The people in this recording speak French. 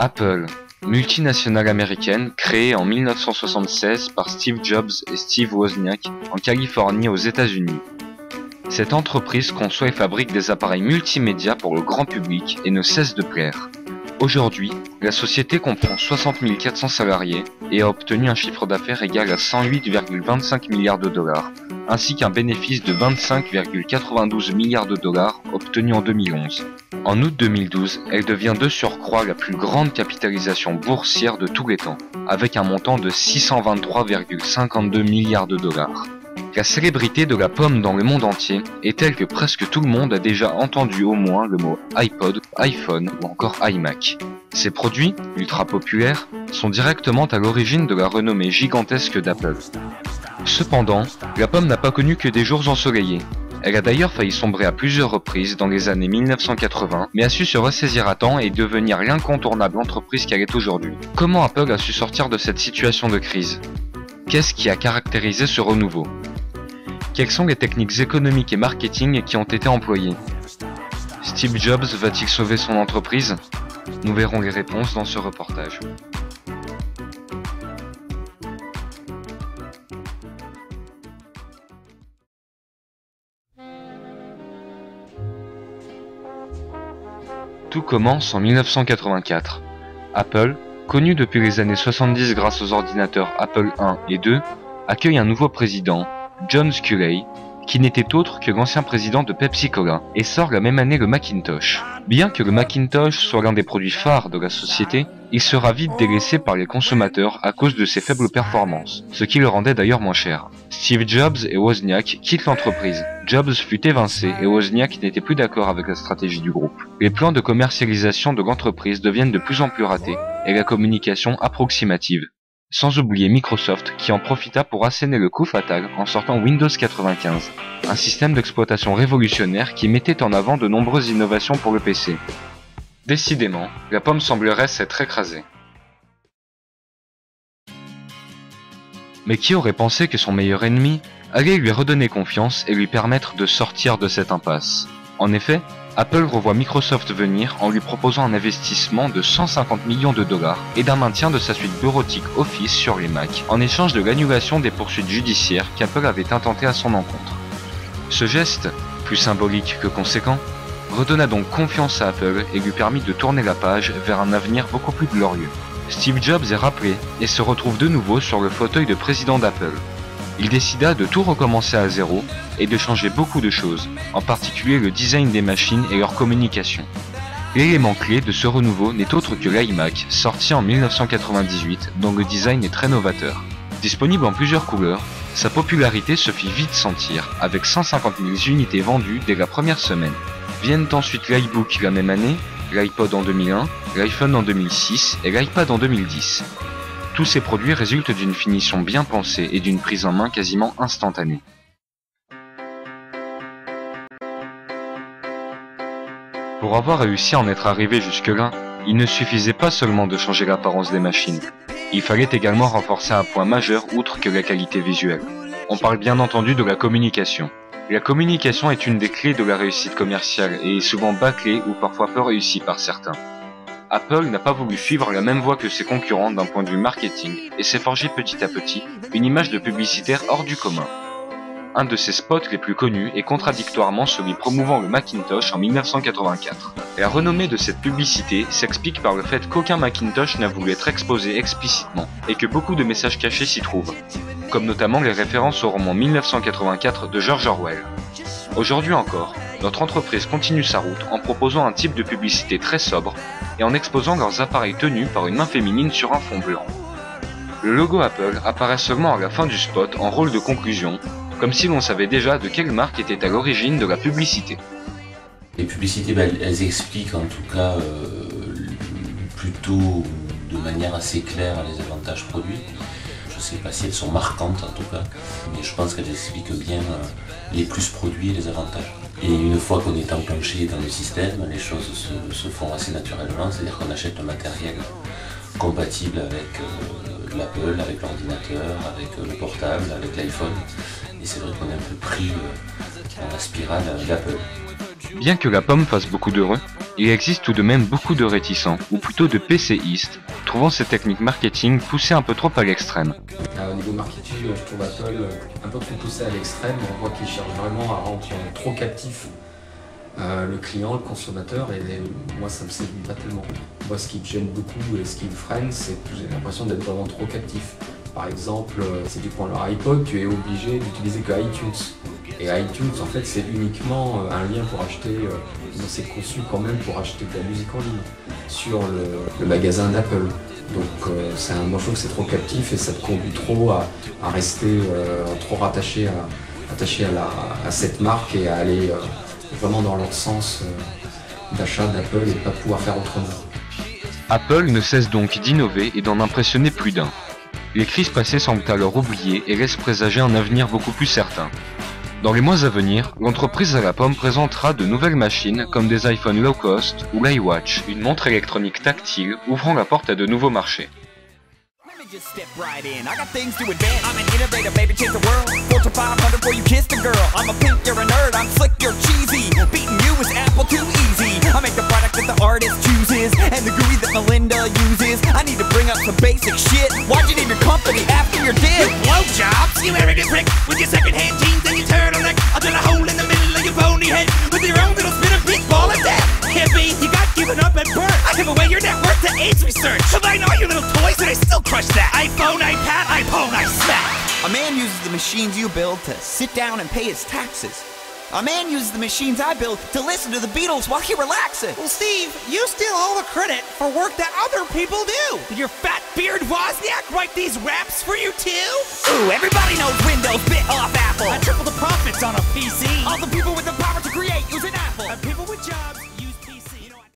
Apple, multinationale américaine créée en 1976 par Steve Jobs et Steve Wozniak en Californie aux États-Unis. Cette entreprise conçoit et fabrique des appareils multimédia pour le grand public et ne cesse de plaire. Aujourd'hui, la société comprend 60 400 salariés et a obtenu un chiffre d'affaires égal à 108,25 milliards de dollars, ainsi qu'un bénéfice de 25,92 milliards de dollars obtenu en 2011. En août 2012, elle devient de surcroît la plus grande capitalisation boursière de tous les temps, avec un montant de 623,52 milliards de dollars. La célébrité de la pomme dans le monde entier est telle que presque tout le monde a déjà entendu au moins le mot iPod, iPhone ou encore iMac. Ces produits, ultra populaires, sont directement à l'origine de la renommée gigantesque d'Apple. Cependant, la pomme n'a pas connu que des jours ensoleillés. Elle a d'ailleurs failli sombrer à plusieurs reprises dans les années 1980, mais a su se ressaisir à temps et devenir l'incontournable entreprise qu'elle est aujourd'hui. Comment Apple a su sortir de cette situation de crise ? Qu'est-ce qui a caractérisé ce renouveau ? Quelles sont les techniques économiques et marketing qui ont été employées ? Steve Jobs va-t-il sauver son entreprise ? Nous verrons les réponses dans ce reportage. Tout commence en 1984. Apple, connu depuis les années 70 grâce aux ordinateurs Apple I et II, accueille un nouveau président, John Sculley, qui n'était autre que l'ancien président de Pepsi Cola, et sort la même année le Macintosh. Bien que le Macintosh soit l'un des produits phares de la société, il sera vite délaissé par les consommateurs à cause de ses faibles performances, ce qui le rendait d'ailleurs moins cher. Steve Jobs et Wozniak quittent l'entreprise. Jobs fut évincé et Wozniak n'était plus d'accord avec la stratégie du groupe. Les plans de commercialisation de l'entreprise deviennent de plus en plus ratés, et la communication approximative. Sans oublier Microsoft qui en profita pour asséner le coup fatal en sortant Windows 95, un système d'exploitation révolutionnaire qui mettait en avant de nombreuses innovations pour le PC. Décidément, la pomme semblerait s'être écrasée. Mais qui aurait pensé que son meilleur ennemi allait lui redonner confiance et lui permettre de sortir de cette impasse ? En effet, Apple revoit Microsoft venir en lui proposant un investissement de 150 millions de dollars et d'un maintien de sa suite bureautique Office sur les Mac, en échange de l'annulation des poursuites judiciaires qu'Apple avait intentées à son encontre. Ce geste, plus symbolique que conséquent, redonna donc confiance à Apple et lui permit de tourner la page vers un avenir beaucoup plus glorieux. Steve Jobs est rappelé et se retrouve de nouveau sur le fauteuil de président d'Apple. Il décida de tout recommencer à zéro et de changer beaucoup de choses, en particulier le design des machines et leur communication. L'élément clé de ce renouveau n'est autre que l'iMac, sorti en 1998, dont le design est très novateur. Disponible en plusieurs couleurs, sa popularité se fit vite sentir, avec 150 000 unités vendues dès la première semaine. Viennent ensuite l'iBook la même année, l'iPod en 2001, l'iPhone en 2006 et l'iPad en 2010. Tous ces produits résultent d'une finition bien pensée et d'une prise en main quasiment instantanée. Pour avoir réussi à en être arrivé jusque-là, il ne suffisait pas seulement de changer l'apparence des machines. Il fallait également renforcer un point majeur outre que la qualité visuelle. On parle bien entendu de la communication. La communication est une des clés de la réussite commerciale et est souvent bâclée ou parfois peu réussie par certains. Apple n'a pas voulu suivre la même voie que ses concurrents d'un point de vue marketing et s'est forgé petit à petit une image de publicitaire hors du commun. Un de ses spots les plus connus est contradictoirement celui promouvant le Macintosh en 1984. La renommée de cette publicité s'explique par le fait qu'aucun Macintosh n'a voulu être exposé explicitement et que beaucoup de messages cachés s'y trouvent, comme notamment les références au roman 1984 de George Orwell. Aujourd'hui encore, notre entreprise continue sa route en proposant un type de publicité très sobre et en exposant leurs appareils tenus par une main féminine sur un fond blanc. Le logo Apple apparaît seulement à la fin du spot en rôle de conclusion, comme si l'on savait déjà de quelle marque était à l'origine de la publicité. Les publicités, elles expliquent en tout cas plutôt de manière assez claire les avantages produits. Je ne sais pas si elles sont marquantes en tout cas, mais je pense qu'elles expliquent bien les plus produits et les avantages. Et une fois qu'on est enclenché dans le système, les choses se font assez naturellement, c'est-à-dire qu'on achète un matériel compatible avec l'Apple, avec l'ordinateur, avec le portable, avec l'iPhone. Et c'est vrai qu'on est un peu pris dans la spirale d'Apple. Bien que la pomme fasse beaucoup d'heureux, Il existe tout de même beaucoup de réticents, ou plutôt de PCistes, trouvant ces techniques marketing poussées un peu trop à l'extrême. Au niveau marketing, je trouve Apple un peu trop poussé à l'extrême. On voit qu'ils cherchent vraiment à rendre trop captif le client, le consommateur, et moi ça me séduit pas tellement. Moi ce qui me gêne beaucoup et ce qui me freine, c'est que j'ai l'impression d'être vraiment trop captif. Par exemple, si tu prends leur iPod, tu es obligé d'utiliser que iTunes. Et iTunes, en fait, c'est uniquement un lien pour acheter, c'est conçu quand même pour acheter de la musique en ligne sur le magasin d'Apple. Donc moi je trouve que c'est trop captif et ça te conduit trop à rester trop rattaché à cette marque et à aller vraiment dans leur sens d'achat d'Apple et de pas pouvoir faire autrement. Apple ne cesse donc d'innover et d'en impressionner plus d'un. Les crises passées semblent alors oubliées et laissent présager un avenir beaucoup plus certain. Dans les mois à venir, l'entreprise à la pomme présentera de nouvelles machines comme des iPhones low cost ou l'iWatch, une montre électronique tactile ouvrant la porte à de nouveaux marchés. Just step right in. I got things to advance. I'm an innovator, baby, change the world. 4 to 500 before you kiss the girl. I'm a pink, you're a nerd. I'm slick, you're cheesy. Beating you is Apple too easy. I make the product that the artist chooses and the GUI that Melinda uses. I need to bring up some basic shit. Why'd you name your company after your dick? Blowjobs, you arrogant prick. With your second-hand jeans and your turtleneck. I'll drill a hole in the middle of your bony head with your own little spin of big ball of death. Hippie, you got given up at birth. I give away your net worth to AIDS research. Combine all your little toys and I still crush that. iPhone, iPad, iPhone, I smack. A man uses the machines you build to sit down and pay his taxes. A man uses the machines I build to listen to the Beatles while he relaxes. Well, Steve, you steal all the credit for work that other people do. Did your fat beard Wozniak write these raps for you too? Ooh, everybody knows Windows bit off Apple. I triple the profits on a PC. All the people with the